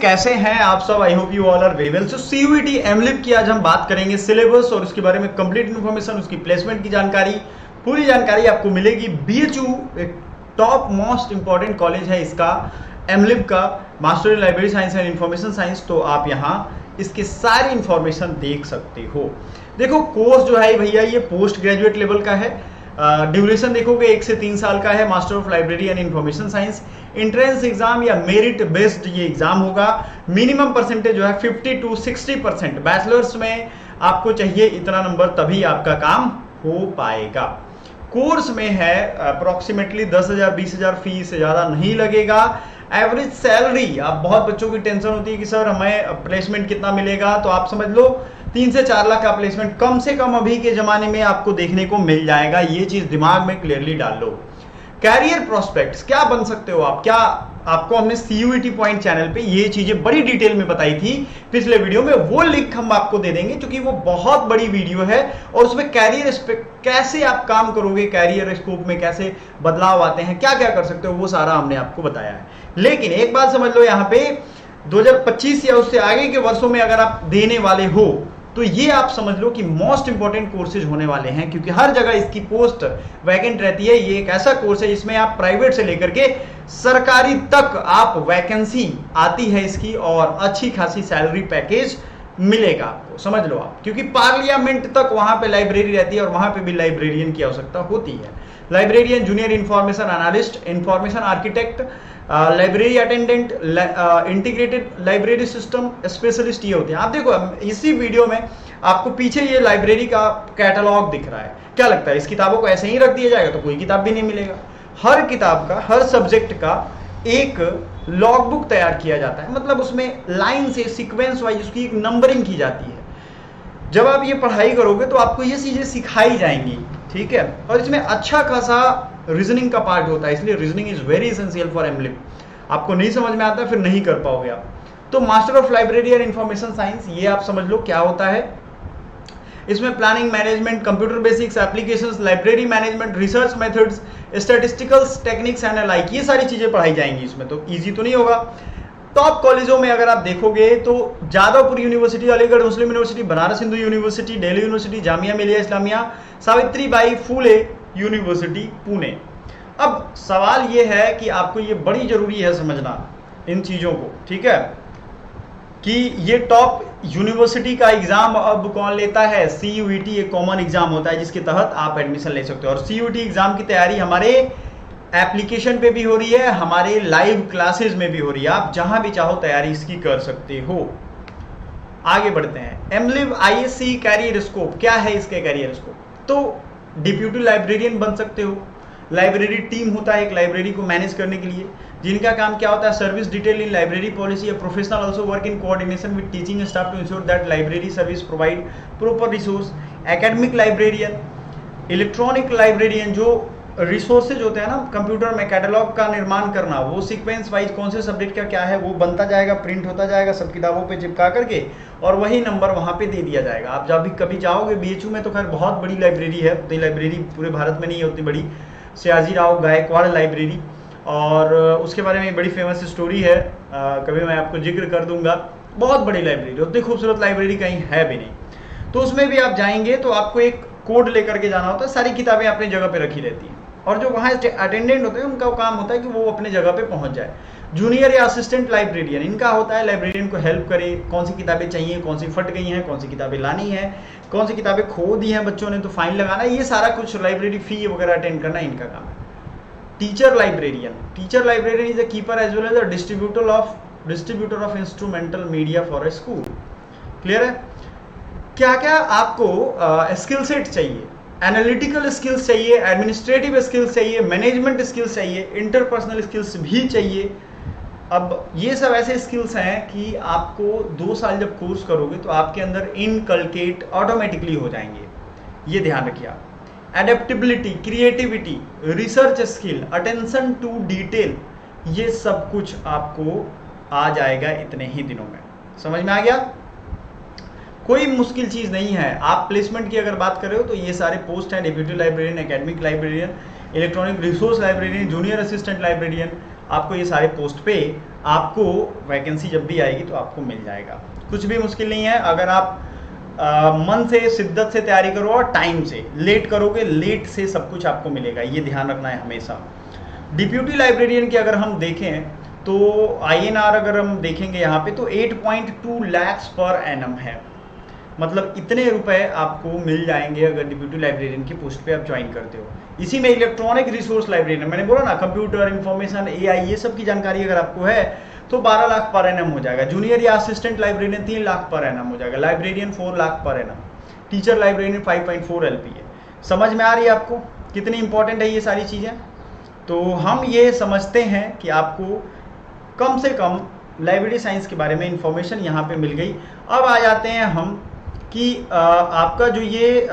कैसे हैं आप सब? I hope you all are very well. So CUET MLib की आज हम बात करेंगे, सिलेबस और उसके बारे में कंप्लीट इन्फॉर्मेशन, उसकी प्लेसमेंट की जानकारी, पूरी जानकारी आपको मिलेगी। बीएचयू एक टॉप मोस्ट इंपॉर्टेंट कॉलेज है इसका, एमलिब का, master in library science and information science. तो आप यहाँ इसके सारी इंफॉर्मेशन देख सकते हो। देखो कोर्स जो है भैया ये पोस्ट ग्रेजुएट लेवल का है। ड्यूरेशन देखोगे 1 से 3 साल का है। Master of library and information science, entrance exam या मेरिट बेस्ड ये एग्जाम होगा। मिनिमम परसेंटेज जो है 50 to 60%। बैचलर्स में आपको चाहिए इतना नंबर, तभी आपका काम हो पाएगा। कोर्स में है अप्रोक्सीमेटली 10,000 20,000 फीस से ज़्यादा नहीं लगेगा। एवरेज सैलरी, आप बहुत बच्चों की टेंशन होती है कि सर हमें प्लेसमेंट कितना मिलेगा, तो आप समझ लो 3 से 4 लाख का प्लेसमेंट कम से कम अभी के ज़माने में आपको देखने को मिल जाएगा। ये चीज़ दिमाग में क्लियरली डाल लो। कैरियर प्रोस्पेक्ट्स, क्या बन सकते हो आप, क्या आपको हमने सीयूईटी पॉइंट चैनल पे ये चीजें बड़ी डिटेल में बताई थी पिछले वीडियो में, वो लिंक हम आपको दे देंगे क्योंकि वो बहुत बड़ी वीडियो है और उसमें कैरियर कैसे आप काम करोगे, कैरियर स्कोप में कैसे बदलाव आते हैं, क्या क्या कर सकते हो, वो सारा हमने आपको बताया है। लेकिन एक बात समझ लो, यहाँ पे 2025 या उससे आगे के वर्षों में अगर आप देने वाले हो तो ये आप समझ लो कि मोस्ट इंपॉर्टेंट कोर्सेज होने वाले हैं, क्योंकि हर जगह इसकी पोस्ट वैकेंट रहती है। ये एक ऐसा कोर्स है जिसमें आप प्राइवेट से लेकर के सरकारी तक आप वैकेंसी आती है इसकी, और अच्छी खासी सैलरी पैकेज मिलेगा आपको, समझ लो आप, क्योंकि पार्लियामेंट तक वहां पे लाइब्रेरी रहती है और वहां पे भी लाइब्रेरियन की आवश्यकता होती है। Librarian, junior information analyst, information architect, library attendant, integrated library system specialist, ये होते हैं। आप देखो इसी वीडियो में आपको पीछे ये लाइब्रेरी का कैटलॉग दिख रहा है। क्या लगता है इस किताबों को ऐसे ही रख दिया जाएगा तो कोई किताब भी नहीं मिलेगा। हर किताब का, हर सब्जेक्ट का एक लॉग बुक तैयार किया जाता है, मतलब उसमें लाइन से सीक्वेंस वाइज उसकी एक नंबरिंग की जाती है। जब आप ये पढ़ाई करोगे तो आपको ये चीजें सिखाई जाएंगी, ठीक है। और इसमें अच्छा खासा रीजनिंग का पार्ट होता है, इसलिए reasoning is very essential for MLib. आपको नहीं समझ में आता फिर नहीं कर पाओगे आप। तो master of library and information science, ये आप समझ लो क्या होता है। इसमें planning, management, computer basics, applications, library management, research methods, statisticals techniques and like, ये सारी चीजें पढ़ाई जाएंगी इसमें। तो इजी तो नहीं होगा। टॉप कॉलेजों में अगर आप देखोगे तो Jadavpur University, Aligarh Muslim University, Banaras Hindu University, Delhi University, Jamia Millia Islamia, Savitribai Phule University Pune. अब सवाल ये है कि आपको ये बड़ी जरूरी है समझना इन चीजों को, ठीक है, कि ये टॉप यूनिवर्सिटी का एग्जाम अब कौन लेता है। सीयूईटी एक कॉमन एग्जाम होता है जिसके तहत आप एडमिशन ले सकते हो, और सीयूईटी एग्जाम की तैयारी हमारे एप्लीकेशन पे भी हो रही है, हमारे लाइव क्लासेस में भी हो रही है। आप जहां भी चाहो तैयारी इसकी कर सकते हो। आगे बढ़ते हैं। एमलिब आईएससी कैरियर स्कोप, क्या है इसके कैरियर स्कोप? तो डिप्यूटी लाइब्रेरियन बन सकते हो। लाइब्रेरी टीम होता है एक लाइब्रेरी को मैनेज करने के लिए, जिनका काम क्या होता है, service detail in library policy. A professional also work in coordination with teaching staff to ensure that library service provide proper resource. Academic librarian, electronic librarian, जो रिसोर्सेज होते हैं ना कंप्यूटर में, कैटलॉग का निर्माण करना, वो सीक्वेंस वाइज कौन से सब्जेक्ट का क्या है वो बनता जाएगा, प्रिंट होता जाएगा सब किताबों पे चिपका करके, और वही नंबर वहाँ पे दे दिया जाएगा। आप जब भी कभी जाओगे, बीएचयू में तो खैर बहुत बड़ी लाइब्रेरी है, तो लाइब्रेरी पूरे भारत में नहीं है उतनी बड़ी, सयाजी राव गायकवाड़ लाइब्रेरी, और उसके बारे में बड़ी फेमस स्टोरी है, कभी मैं आपको जिक्र कर दूंगा। बहुत बड़ी लाइब्रेरी, उतनी खूबसूरत लाइब्रेरी कहीं है भी नहीं। तो उसमें भी आप जाएंगे तो आपको एक कोड लेकर के जाना होता है, सारी किताबें अपनी जगह पे रखी रहती हैं, और जो वहाँ अटेंडेंट होते हैं उनका काम होता है कि वो अपने जगह पे पहुंच जाए। जूनियर या असिस्टेंट लाइब्रेरियन, इनका होता है लाइब्रेरियन को हेल्प करे, कौन सी किताबें चाहिए, कौन सी फट गई हैं, कौन सी किताबें लानी है, कौन सी किताबें खो दी हैं बच्चों ने तो फाइन लगाना, ये सारा कुछ लाइब्रेरी फी वगैरह अटेंड करना इनका काम है। Teacher librarian is a keeper as well as a distributor of instrumental media for a school. Clear है? क्या क्या आपको स्किल सेट चाहिए, एनालिटिकल स्किल्स चाहिए, एडमिनिस्ट्रेटिव स्किल्स चाहिए, मैनेजमेंट स्किल्स चाहिए, इंटरपर्सनल स्किल्स भी चाहिए। अब ये सब ऐसे स्किल्स हैं कि आपको 2 साल जब कोर्स करोगे तो आपके अंदर इनकलकेट ऑटोमेटिकली हो जाएंगे। ये ध्यान रखिए आप। Adaptability, creativity, research skill, attention to detail, ये सब कुछ आपको आ जाएगा इतने ही दिनों में। समझ में आ गया? कोई मुश्किल चीज नहीं है। आप प्लेसमेंट की अगर बात कर रहे हो तो ये सारे पोस्ट हैं, deputy librarian, academic librarian, electronic resource librarian, junior assistant librarian, आपको ये सारे पोस्ट पे आपको वैकेंसी जब भी आएगी तो आपको मिल जाएगा। कुछ भी मुश्किल नहीं है, अगर आप मन से शिद्दत से तैयारी करो और टाइम से, लेट करोगे लेट से सब कुछ आपको मिलेगा, ये ध्यान रखना है हमेशा। डिप्यूटी लाइब्रेरियन की अगर हम देखें तो INR अगर हम देखेंगे यहाँ पे तो 8.2 lakhs पर एनम है, मतलब इतने रुपए आपको मिल जाएंगे अगर डिप्यूटी लाइब्रेरियन की पोस्ट पे आप ज्वाइन करते हो। इसी में इलेक्ट्रॉनिक रिसोर्स लाइब्रेरियन, मैंने बोला ना कंप्यूटर इंफॉर्मेशन AI ये सब की जानकारी अगर आपको है तो 12 लाख पर एनम हो जाएगा। जूनियर या assistant librarian 3 lakh per annum हो जाएगा। Librarian 4 lakh per annum. Teacher librarian 5.4 LPA। समझ में आ रही है आपको कितनी इंपॉर्टेंट है ये सारी चीजें? तो हम ये समझते हैं कि आपको कम से कम लाइब्रेरी साइंस के बारे में इंफॉर्मेशन यहाँ पे मिल गई। अब आ जाते हैं हम कि आपका जो ये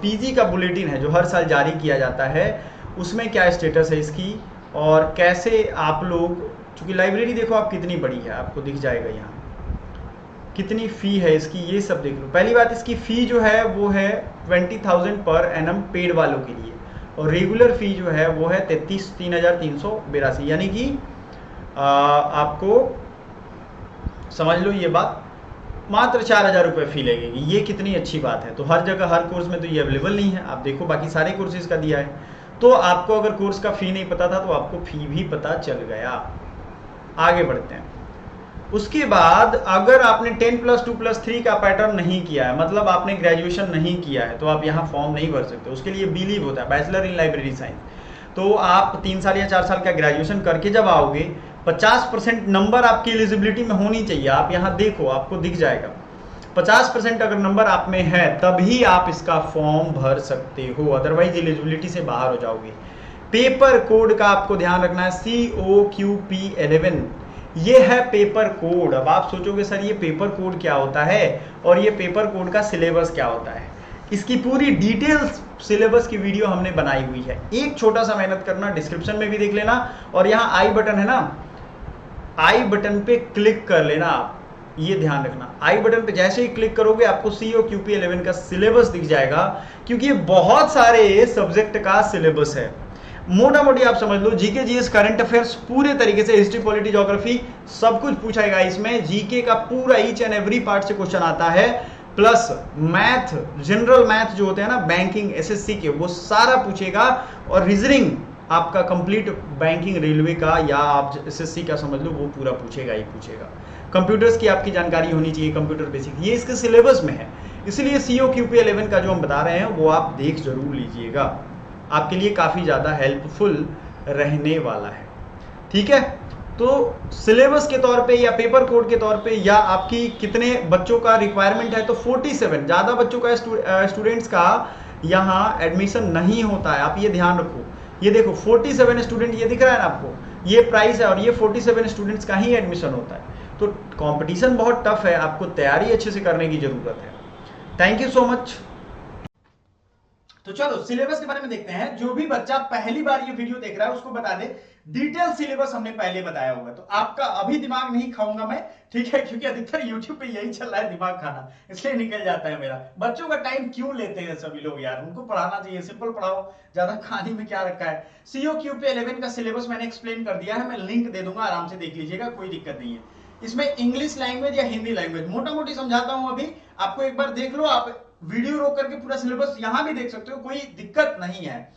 PG का बुलेटिन है जो हर साल जारी किया जाता है, उसमें क्या स्टेटस है इसकी और कैसे आप लोग, चूंकि लाइब्रेरी देखो आप कितनी बड़ी है, आपको दिख जाएगा यहाँ कितनी फ़ी है इसकी, ये सब देख लो। पहली बात, इसकी फ़ी जो है वो है 20,000 पर एनम पेड वालों के लिए, और रेगुलर फ़ी जो है वो है 3,382, यानी कि आपको समझ लो ये बात, मात्र 4,000 रुपये फ़ी लगेगी। ये कितनी अच्छी बात है। तो हर जगह हर कोर्स में तो ये अवेलेबल नहीं है। आप देखो बाकी सारे कोर्सेज का दिया है, तो आपको अगर कोर्स का फ़ी नहीं पता था तो आपको फ़ी भी पता चल गया। आगे बढ़ते हैं। उसके बाद अगर आपने 10+2+3 का पैटर्न नहीं किया है, मतलब आपने ग्रेजुएशन नहीं किया है, तो आप यहाँ फॉर्म नहीं भर सकते। उसके लिए बिलीव होता है, बैचलर इन लाइब्रेरी साइंस। तो आप 3 साल या 4 साल का ग्रेजुएशन करके जब आओगे, 50% नंबर आपकी एलिजिबिलिटी में होनी चाहिए। आप यहाँ देखो, आपको दिख जाएगा 50% अगर नंबर आप में है तभी आप इसका फॉर्म भर सकते हो, अदरवाइज एलिजिबिलिटी से बाहर हो जाओगे। पेपर कोड का आपको ध्यान रखना है, COQP11 ये है पेपर कोड। अब आप सोचोगे सर ये पेपर कोड क्या होता है और ये पेपर कोड का सिलेबस क्या होता है। इसकी पूरी डिटेल्स सिलेबस की वीडियो हमने बनाई हुई है। एक छोटा सा मेहनत करना, डिस्क्रिप्शन में भी देख लेना, और यहाँ आई बटन है ना, आई बटन पे क्लिक कर लेना। आप ये ध्यान रखना, आई बटन पे जैसे ही क्लिक करोगे आपको COQP11 का सिलेबस दिख जाएगा, क्योंकि ये बहुत सारे सब्जेक्ट का सिलेबस है। मोटा मोटी आप समझ लो जीके जीएस करंट अफेयर्स पूरे तरीके से, हिस्ट्री पॉलिटी ज्योग्राफी सब कुछ पूछाएगा इसमें। जीके का पूरा ईच एंड एवरी पार्ट से क्वेश्चन आता है, प्लस मैथ, जनरल मैथ जो होते हैं ना बैंकिंग SSC के, वो सारा पूछेगा। और रीजनिंग आपका कंप्लीट बैंकिंग रेलवे का या आप SSC का समझ लो, वो पूरा पूछेगा ही पूछेगा। कंप्यूटर्स की आपकी जानकारी होनी चाहिए, कंप्यूटर बेसिक, ये इसके सिलेबस में है। इसलिए COQP11 का जो हम बता रहे हैं वो आप देख जरूर लीजिएगा, आपके लिए काफ़ी ज़्यादा हेल्पफुल रहने वाला है। ठीक है, तो सिलेबस के तौर पे या पेपर कोड के तौर पे या आपकी कितने बच्चों का रिक्वायरमेंट है, तो 47 ज़्यादा बच्चों का स्टूडेंट्स का यहाँ एडमिशन नहीं होता है। आप ये ध्यान रखो, ये देखो 47 स्टूडेंट, ये दिख रहा है ना आपको, ये प्राइस है और ये 47 स्टूडेंट्स का ही एडमिशन होता है। तो कंपटीशन बहुत टफ है, आपको तैयारी अच्छे से करने की जरूरत है। Thank you so much. तो चलो सिलेबस के बारे में देखते हैं। जो भी बच्चा पहली बार ये वीडियो देख रहा है उसको बता दे, डिटेल सिलेबस हमने पहले बताया होगा, तो आपका अभी दिमाग नहीं खाऊंगा मैं, ठीक है, क्योंकि अधिकतर यूट्यूब पे यही चल रहा है, दिमाग खाना, इसलिए निकल जाता है मेरा। बच्चों का टाइम क्यों लेते हैं सभी लोग यार, उनको पढ़ाना चाहिए, सिंपल पढ़ाओ, ज्यादा कहानी में क्या रखा है। COQP11 का सिलेबस मैंने एक्सप्लेन कर दिया है, मैं लिंक दे दूंगा, आराम से देख लीजिएगा, कोई दिक्कत नहीं है। इसमें इंग्लिश लैंग्वेज या हिंदी लैंग्वेज मोटा मोटी समझाता हूं अभी आपको, एक बार देख लो, आप वीडियो रोक करके पूरा सिलेबस यहां भी देख सकते हो, कोई दिक्कत नहीं है।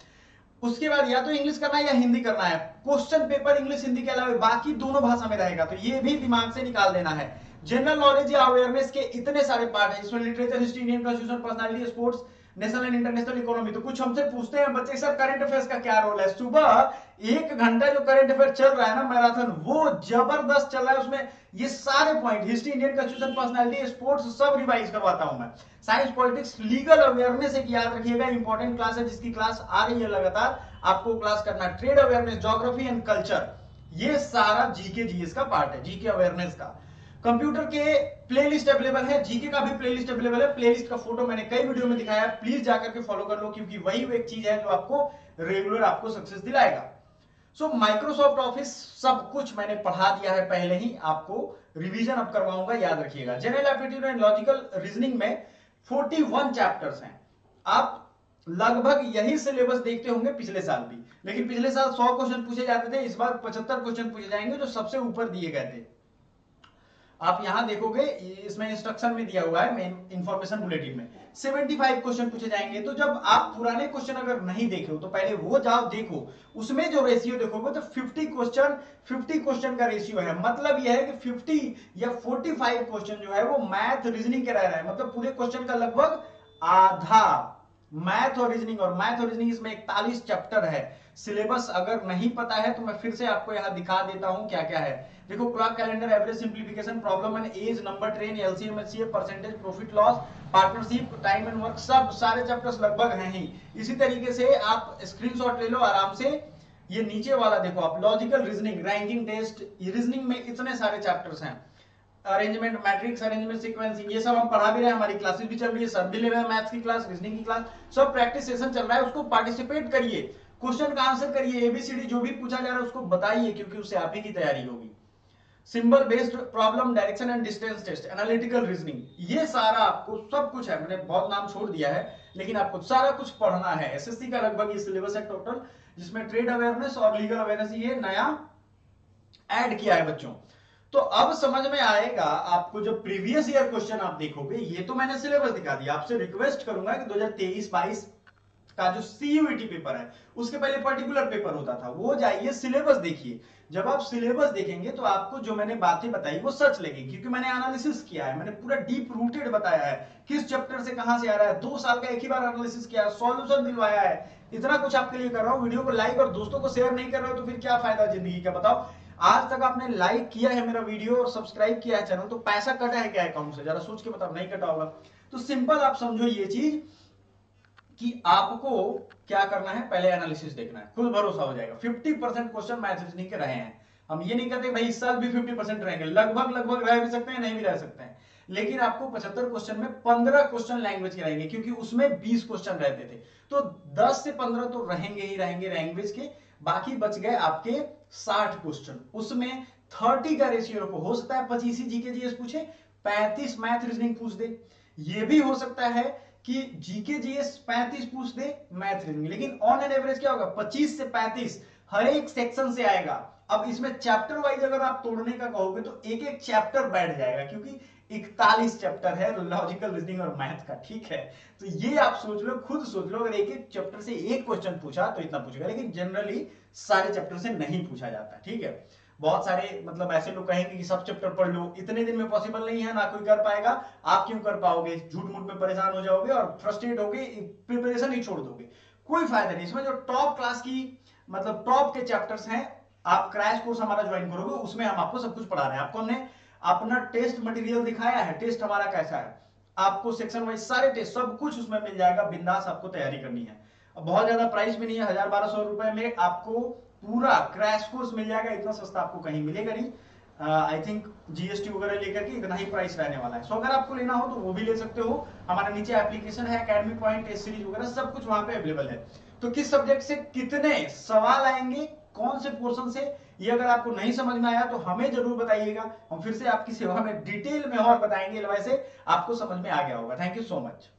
उसके बाद या तो इंग्लिश करना है या हिंदी करना है। क्वेश्चन पेपर इंग्लिश हिंदी के अलावा बाकी दोनों भाषा में रहेगा, तो ये भी दिमाग से निकाल देना है। जनरल नॉलेज या अवेयरनेस के इतने सारे पार्ट है, इसमें literature, history, Indian constitution, personality, sports, national and international economy. तो कुछ हमसे पूछते हैं बच्चे, सर करंट अफेयर्स का क्या रोल है। सुबह 1 घंटा जो करंट अफेयर चल रहा है ना मैराथन, वो जबरदस्त चल रहा है। उसमें ये सारे point, history, Indian constitution, personality, sports, सब रिवाइज करवाता हूं मैं। साइंस, पॉलिटिक्स, लीगल अवेयरनेस एक याद रखिएगा, इंपॉर्टेंट क्लास है, जिसकी क्लास आ रही है लगातार, आपको क्लास करना। Trade awareness, geography and culture, ये सारा जीके जीएस का पार्ट है, जीके अवेयरनेस का। कंप्यूटर के प्लेलिस्ट अवेलेबल है, जीके का भी प्लेलिस्ट अवेलेबल है। प्लेलिस्ट का फोटो मैंने कई वीडियो में दिखाया है, प्लीज जाकर के फॉलो कर लो, क्योंकि वही वो एक चीज है जो आपको रेगुलर आपको सक्सेस दिलाएगा। सो माइक्रोसॉफ्ट ऑफिस सब कुछ मैंने पढ़ा दिया है पहले ही, आपको रिवीजन अब करवाऊंगा, याद रखिएगा। General aptitude and logical reasoning में 41 चैप्टर्स हैं। आप लगभग यही सिलेबस देखते होंगे पिछले साल भी, लेकिन पिछले साल 100 क्वेश्चन पूछे जाते थे, इस बार 75 क्वेश्चन पूछे जाएंगे जो सबसे ऊपर दिए गए थे। आप यहां देखोगे इसमें इंस्ट्रक्शन में दिया हुआ है, मेन इंफॉर्मेशन बुलेटिन में 75 क्वेश्चन पूछे जाएंगे। तो जब आप पुराने क्वेश्चन अगर नहीं देखे हो तो पहले वो जाओ देखो, उसमें जो रेशियो देखोगे तो 50 क्वेश्चन का रेशियो है। मतलब यह है कि 50 या 45 क्वेश्चन जो है वो मैथ रीजनिंग के रह रहा है, मतलब पूरे क्वेश्चन का लगभग आधा मैथ और रीजनिंग, और मैथ और रीजनिंग इसमें 41 चैप्टर है। सिलेबस अगर नहीं पता है तो मैं फिर से आपको यहां दिखा देता हूं क्या क्या है। देखो, clock calendar, average simplification, problem and age, number train, LCM HCF, percentage, profit loss, partnership, time and work, सब सारे चैप्टर्स लगभग हैं ही। इसी तरीके से आप स्क्रीनशॉट ले लो आराम से। ये नीचे वाला देखो आप, logical reasoning, ranking test, reasoning में इतने सारे चैप्टर्स हैं। अरेंजमेंट, मैट्रिक्स अरेंजमेंट, सीक्वेंसिंग, ये सब हम पढ़ा भी रहे हैं, हमारी क्लासेस भी चल रही है, सर भी ले रहे हैं, मैथ्स की क्लास, रीजनिंग की क्लास, सब प्रैक्टिस सेशन चल रहा है। उसको पार्टिसिपेट करिए, क्वेश्चन का आंसर करिए, एबीसीडी जो भी पूछा जा रहा है उसको बताइए, क्योंकि उससे आप ही की तैयारी होगी। Symbol based problem, direction and distance test, analytical reasoning, ये सारा आपको सब कुछ है। मैंने बहुत नाम छोड़ दिया है, लेकिन आपको सारा कुछ पढ़ना है। एसएससी का लगभग ये सिलेबस है टोटल, जिसमें ट्रेड अवेयरनेस और लीगल अवेयरनेस ये नया ऐड किया है बच्चों। तो अब समझ में आएगा आपको, जब प्रीवियस ईयर क्वेश्चन आप देखोगे, ये तो मैंने सिलेबस दिखा दिया। आपसे रिक्वेस्ट करूंगा कि 2023-22 का जो सीयूईटी पेपर है उसके पहले पर्टिकुलर पेपर होता था, वो जाइए सिलेबस देखिए। जब आप सिलेबस देखेंगे तो आपको जो मैंने बातें बताई वो सच लगेगी, क्योंकि मैंने एनालिसिस किया है, मैंने पूरा डीप रूटेड बताया है, किस चैप्टर से कहां से आ रहा है, 2 साल का एक ही बार एनालिसिस किया है, सॉल्यूशन दिलवाया है। इतना कुछ आपके लिए कर रहा हूं। वीडियो को लाइक और दोस्तों को शेयर नहीं कर रहे हो तो फिर क्या फायदा जिंदगी का, बताओ। आज तक आपने लाइक किया है मेरा वीडियो और सब्सक्राइब किया है चैनल, तो पैसा कटा है क्या अकाउंट से? जरा सोच के बताओ, नहीं कटा होगा। तो सिंपल आप समझो ये चीज कि आपको क्या करना है, पहले एनालिसिस देखना है, खुद भरोसा हो जाएगा। 50% क्वेश्चन मैथ रीजनिंग के रहे हैं। हम ये नहीं कहते भाई इस साल भी 50% रहेंगे, लगभग लगभग रह भी सकते हैं, नहीं भी रह सकते हैं। लेकिन आपको 75 क्वेश्चन में 15 क्वेश्चन लैंग्वेज के रहेंगे, क्योंकि उसमें 20 क्वेश्चन रहते थे। तो 10 से 15 तो रहेंगे ही रहेंगे लैंग्वेज के, बाकी बच गए आपके 60 क्वेश्चन। उसमें 30 का रेशियो रखो, हो सकता है 25 जीके जीएस पूछे, 35 मैथ रीजनिंग पूछ दे। ये भी हो सकता है कि जीके जीएस 35 पूछ दे, मैथ रीजनिंग, लेकिन ऑन एन एवरेज क्या होगा, 25 से 35 हर एक सेक्शन से आएगा। अब इसमें चैप्टर वाइज अगर आप तोड़ने का कहोगे तो एक एक चैप्टर बैठ जाएगा, क्योंकि 41 चैप्टर है लॉजिकल रीजनिंग और मैथ का, ठीक है। तो ये आप सोच लो, खुद सोच लो, अगर एक एक चैप्टर से एक क्वेश्चन पूछा तो इतना पूछेगा, लेकिन जनरली सारे चैप्टर से नहीं पूछा जाता, ठीक है। बहुत सारे मतलब ऐसे लोग कहेंगे कि सब चैप्टर पढ़ लो, इतने दिन में पॉसिबल नहीं है, ना कोई कर पाएगा। आप क्यों कर पाओगे? झूठ मूठ में परेशान हो जाओगे और फ्रस्ट्रेट होगे, प्रिपरेशन ही छोड़ दोगे, कोई फायदा नहीं। इसमें जो टॉप क्लास की मतलब टॉप के चैप्टर्स हैं, आप क्रैश कोर्स हमारा ज्वाइन करोगे, उसमें हम आपको सब कुछ पढ़ा रहे हैं। आपको हमने अपना टेस्ट मटेरियल दिखाया है, टेस्ट हमारा कैसा है, आपको सेक्शन वाइज सारे टेस्ट सब कुछ उसमें मिल जाएगा, बिंदास आपको तैयारी करनी है। बहुत ज्यादा प्राइस भी नहीं है, 1000-1200 रुपए में आपको पूरा क्रैश कोर्स मिल जाएगा। इतना सस्ता आपको कहीं मिलेगा नहीं। आई थिंक जीएसटी वगैरह लेकर के इतना ही प्राइस रहने वाला है। सो अगर आपको लेना हो तो वो भी ले सकते हो। हमारा नीचे एप्लीकेशन है, एकेडमी पॉइंट, टेस्ट सीरीज वगैरह सब कुछ वहां पे अवेलेबल है। तो किस सब्जेक्ट से कितने सवाल आएंगे, कौन से पोर्शन से, ये अगर आपको नहीं समझ में आया तो हमें जरूर बताइएगा, हम फिर से आपकी सेवा में डिटेल में और बताएंगे। वैसे आपको समझ में आ गया होगा। Thank you so much.